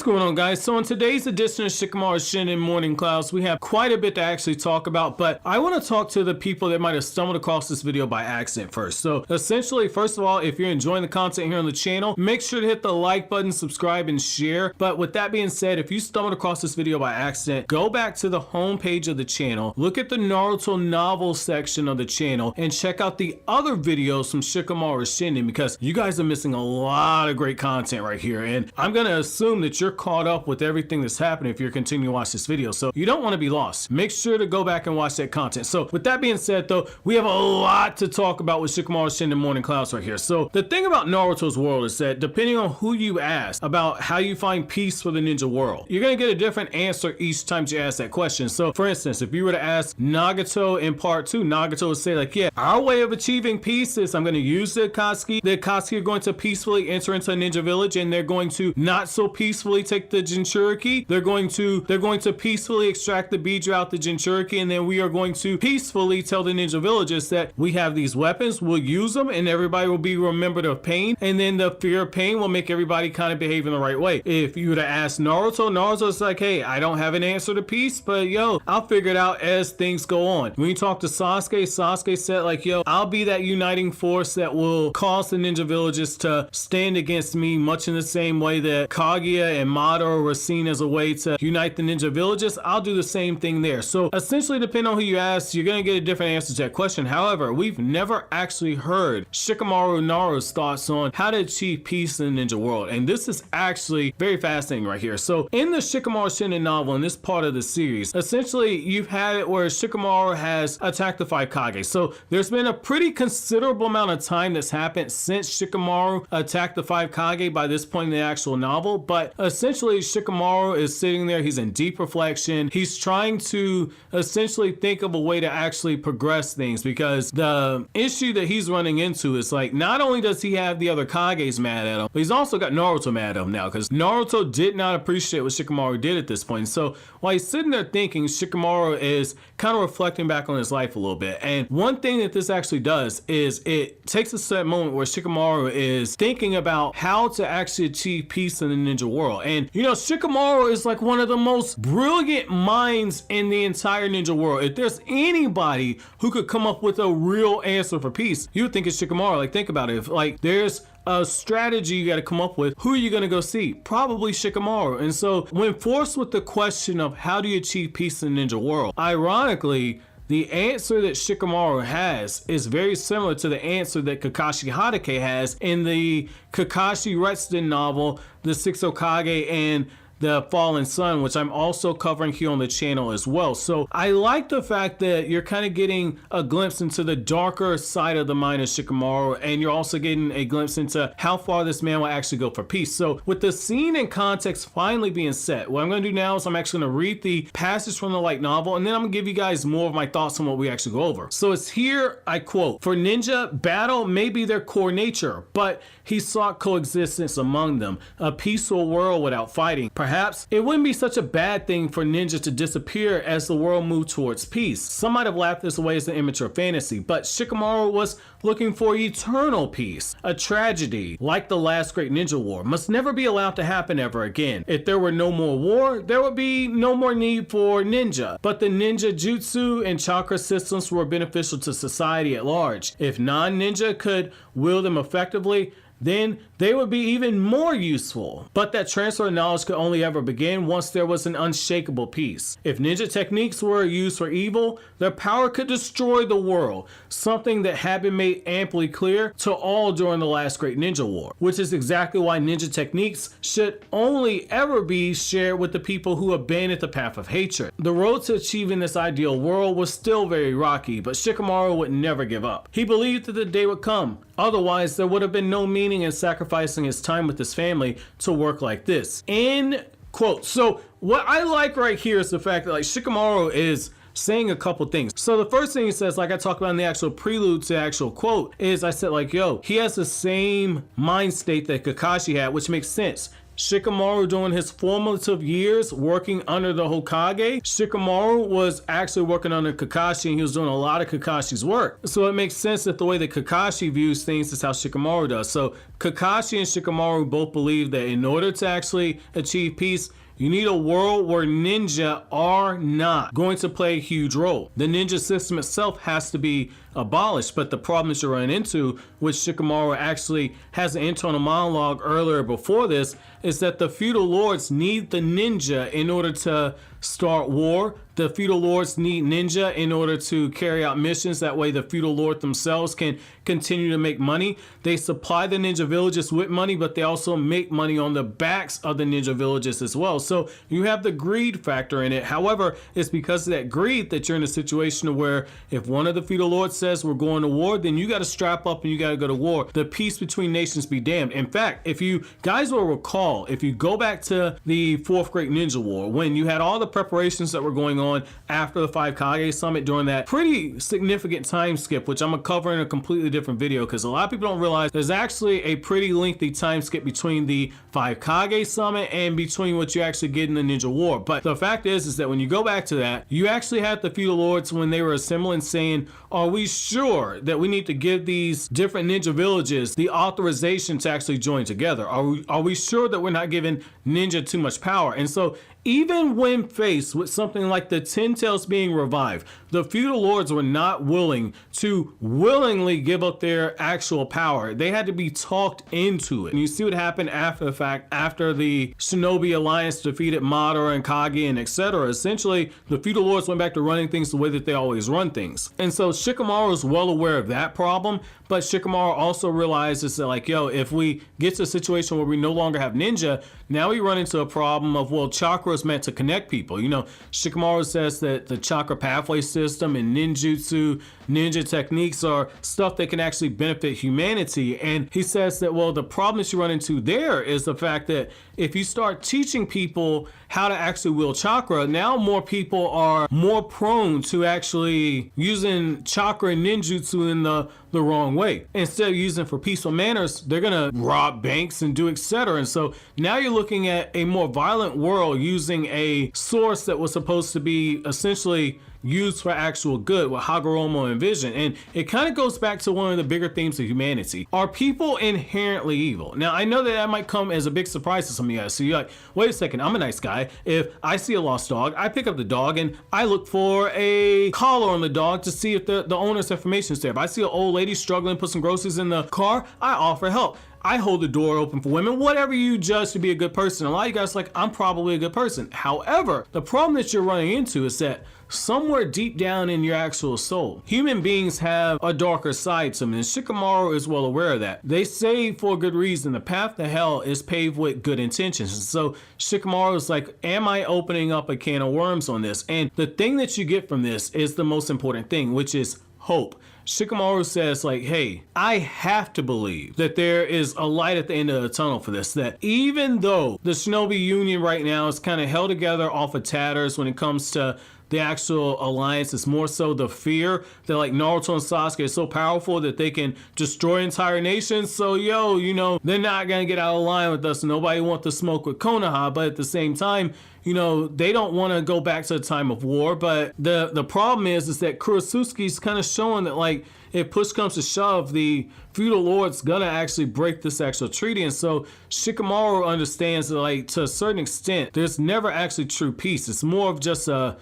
going on, guys? So in today's edition of Shikamaru Shinden Mourning Clouds, we have quite a bit to actually talk about, but I want to talk to the people that might have stumbled across this video by accident first. So essentially, first of all, if you're enjoying the content here on the channel, make sure to hit the like button, subscribe, and share. But with that being said, if you stumbled across this video by accident, go back to the home page of the channel, look at the Naruto novel section of the channel, and check out the other videos from Shikamaru Shinden, because you guys are missing a lot of great content right here. And I'm going to assume that you're caught up with everything that's happening if you're continuing to watch this video. So you don't want to be lost. Make sure to go back and watch that content. So with that being said, though, we have a lot to talk about with Shikamaru Shinden Mourning Clouds right here. So the thing about Naruto's world is that depending on who you ask about how you find peace for the ninja world, you're going to get a different answer each time you ask that question. So for instance, if you were to ask Nagato in part 2, Nagato would say like, yeah, our way of achieving peace is I'm going to use the Akatsuki. The Akatsuki are going to peacefully enter into a ninja village, and they're going to not so peacefully take the Jinchuriki. They're going to peacefully extract the Bijou out the Jinchuriki, and then we are going to peacefully tell the ninja villages that we have these weapons, we'll use them, and everybody will be remembered of pain, and then the fear of pain will make everybody kind of behave in the right way. If you were to ask Naruto, Naruto's like, hey, I don't have an answer to peace, but yo, I'll figure it out as things go on. When you talk to Sasuke, Sasuke said like, yo, I'll be that uniting force that will cause the ninja villages to stand against me, much in the same way that Kaguya and Madara were seen as a way to unite the ninja villages. I'll do the same thing there. So essentially, depending on who you ask, you're going to get a different answer to that question. However, we've never actually heard Shikamaru Nara's thoughts on how to achieve peace in the ninja world. And this is actually very fascinating right here. So in the Shikamaru Shinden novel, in this part of the series, essentially you've had it where Shikamaru has attacked the 5 Kage. So there's been a pretty considerable amount of time that's happened since Shikamaru attacked the 5 Kage by this point in the actual novel. But essentially Shikamaru is sitting there, he's in deep reflection. He's trying to essentially think of a way to actually progress things, because the issue that he's running into is like, not only does he have the other Kages mad at him, but he's also got Naruto mad at him now, because Naruto did not appreciate what Shikamaru did at this point. So while he's sitting there thinking, Shikamaru is kind of reflecting back on his life a little bit. And one thing that this actually does is it takes us to that moment where Shikamaru is thinking about how to actually achieve peace in the ninja world. And you know, Shikamaru is like one of the most brilliant minds in the entire ninja world. If there's anybody who could come up with a real answer for peace, you would think it's Shikamaru. Like, think about it. If like there's a strategy you got to come up with, who are you going to go see? Probably Shikamaru. And so when forced with the question of how do you achieve peace in the ninja world, ironically, the answer that Shikamaru has is very similar to the answer that Kakashi Hatake has in the Kakashi Retsuden novel, The Six Hokage and the Fallen Sun, which I'm also covering here on the channel as well. So I like the fact that you're kind of getting a glimpse into the darker side of the mind of Shikamaru, and you're also getting a glimpse into how far this man will actually go for peace. So with the scene and context finally being set, what I'm going to do now is I'm actually going to read the passage from the light novel, and then I'm going to give you guys more of my thoughts on what we actually go over. So it's here, I quote, "For ninja, battle may be their core nature, but he sought coexistence among them, a peaceful world without fighting. Perhaps it wouldn't be such a bad thing for ninja to disappear as the world moved towards peace. Some might have laughed this away as an immature fantasy, but Shikamaru was looking for eternal peace. A tragedy, like the last great ninja war, must never be allowed to happen ever again. If there were no more war, there would be no more need for ninja. But the ninja jutsu and chakra systems were beneficial to society at large. If non-ninja could wield them effectively, then they would be even more useful. But that transfer of knowledge could only ever begin once there was an unshakable peace. If ninja techniques were used for evil, their power could destroy the world, something that had been made amply clear to all during the last great ninja war, which is exactly why ninja techniques should only ever be shared with the people who abandoned the path of hatred. The road to achieving this ideal world was still very rocky, but Shikamaru would never give up. He believed that the day would come. Otherwise, there would have been no meaning in sacrificing his time with his family to work like this." End quote. So what I like right here is the fact that like Shikamaru is saying a couple things. So the first thing he says, like I talked about in the actual prelude to the actual quote, is I said like, yo, he has the same mind state that Kakashi had, which makes sense. Shikamaru during his formative years working under the Hokage, Shikamaru was actually working under Kakashi and he was doing a lot of Kakashi's work. So it makes sense that the way that Kakashi views things is how Shikamaru does. So Kakashi and Shikamaru both believe that in order to actually achieve peace, you need a world where ninja are not going to play a huge role. The ninja system itself has to be abolished, but the problem that you run into, which Shikamaru actually has an internal monologue earlier before this, is that the feudal lords need the ninja in order to start war. The feudal lords need ninja in order to carry out missions. That way the feudal lord themselves can continue to make money. They supply the ninja villages with money, but they also make money on the backs of the ninja villages as well. So you have the greed factor in it. However, it's because of that greed that you're in a situation where if one of the feudal lords says we're going to war, then you got to strap up and you got to go to war. The peace between nations be damned. In fact, if you guys will recall, if you go back to the Fourth Great Ninja War, when you had all the preparations that were going on after the 5 Kage summit during that pretty significant time skip, which I'm gonna cover in a completely different video because a lot of people don't realize there's actually a pretty lengthy time skip between the 5 Kage summit and between what you actually get in the Ninja War. But the fact is that when you go back to that, you actually had the feudal lords when they were assembling saying, are we sure that we need to give these different ninja villages the authorization to actually join together? Are we sure that we're not giving ninja too much power? And so even when faced with something like the Ten Tails being revived, the feudal lords were not willing to willingly give up their actual power. They had to be talked into it. And you see what happened after the fact, after the Shinobi Alliance defeated Madara and Kage and etc. Essentially, the feudal lords went back to running things the way that they always run things. And so Shikamaru is well aware of that problem, but Shikamaru also realizes that like, yo, if we get to a situation where we no longer have ninja, now we run into a problem of, well, chakra is meant to connect people. You know, Shikamaru says that the chakra pathway system and ninjutsu, ninja techniques are stuff that can actually benefit humanity. And he says that, well, the problem that you run into there is the fact that if you start teaching people how to actually wield chakra, now more people are more prone to actually using chakra and ninjutsu in the wrong way. Instead of using it for peaceful manners, they're gonna rob banks and do etc. And so now you're looking at a more violent world using a source that was supposed to be essentially used for actual good with Hagoromo and Vision. And it kind of goes back to one of the bigger themes of humanity. Are people inherently evil? Now, I know that that might come as a big surprise to some of you guys. So you're like, wait a second, I'm a nice guy. If I see a lost dog, I pick up the dog and I look for a collar on the dog to see if the owner's information is there. If I see an old lady struggling to put some groceries in the car, I offer help. I hold the door open for women, whatever you judge to be a good person. A lot of you guys are like, I'm probably a good person. However, the problem that you're running into is that somewhere deep down in your actual soul, human beings have a darker side to them, and Shikamaru is well aware of that. They say for a good reason, the path to hell is paved with good intentions. And so Shikamaru is like, am I opening up a can of worms on this? And the thing that you get from this is the most important thing, which is hope. Shikamaru says like, hey, I have to believe that there is a light at the end of the tunnel for this, that even though the Shinobi Union right now is kind of held together off of tatters when it comes to the actual alliance, it's more so the fear that like Naruto and Sasuke is so powerful that they can destroy entire nations. So yo, you know, they're not gonna get out of line with us. Nobody wants to smoke with Konoha, but at the same time, you know, they don't want to go back to the time of war. But the problem is that Kurosuke's kind of showing that like if push comes to shove, the feudal lord's gonna actually break this actual treaty. And so Shikamaru understands that like to a certain extent, there's never actually true peace. It's more of just a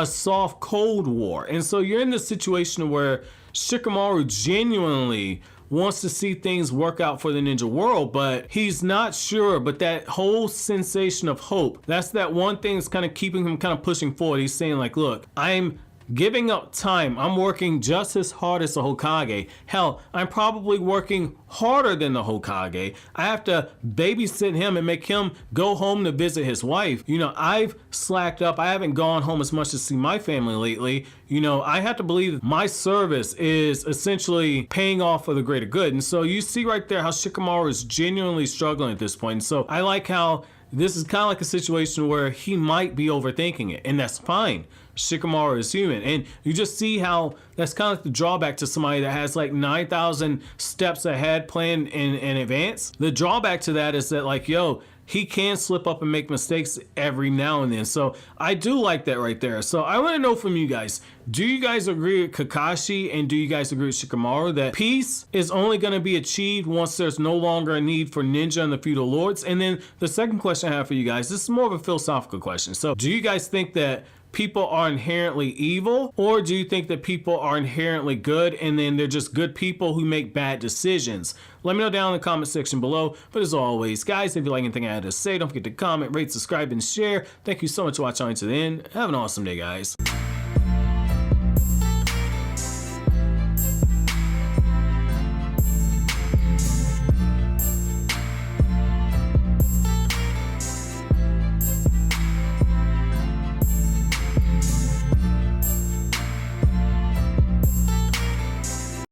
soft cold war. And so you're in this situation where Shikamaru genuinely wants to see things work out for the ninja world, but he's not sure. But that whole sensation of hope, that's that one thing that's kind of keeping him kind of pushing forward. He's saying like, look, I'm giving up time. I'm working just as hard as the Hokage. Hell, I'm probably working harder than the Hokage. I have to babysit him and make him go home to visit his wife. You know, I've slacked up. I haven't gone home as much to see my family lately. You know, I have to believe my service is essentially paying off for the greater good. And so you see right there how Shikamaru is genuinely struggling at this point. And so I like how this is kind of like a situation where he might be overthinking it, and that's fine. Shikamaru is human. And you just see how that's kind of like the drawback to somebody that has like 9,000 steps ahead planned in advance. The drawback to that is that like, yo, he can slip up and make mistakes every now and then. So I do like that right there. So I want to know from you guys, do you guys agree with Kakashi and do you guys agree with Shikamaru that peace is only going to be achieved once there's no longer a need for ninja and the feudal lords? And then the second question I have for you guys, this is more of a philosophical question. So do you guys think that people are inherently evil, or do you think that people are inherently good and then they're just good people who make bad decisions? Let me know down in the comment section below. But as always, guys, if you like anything I had to say, don't forget to comment, rate, subscribe, and share. Thank you so much for watching to the end. Have an awesome day, guys.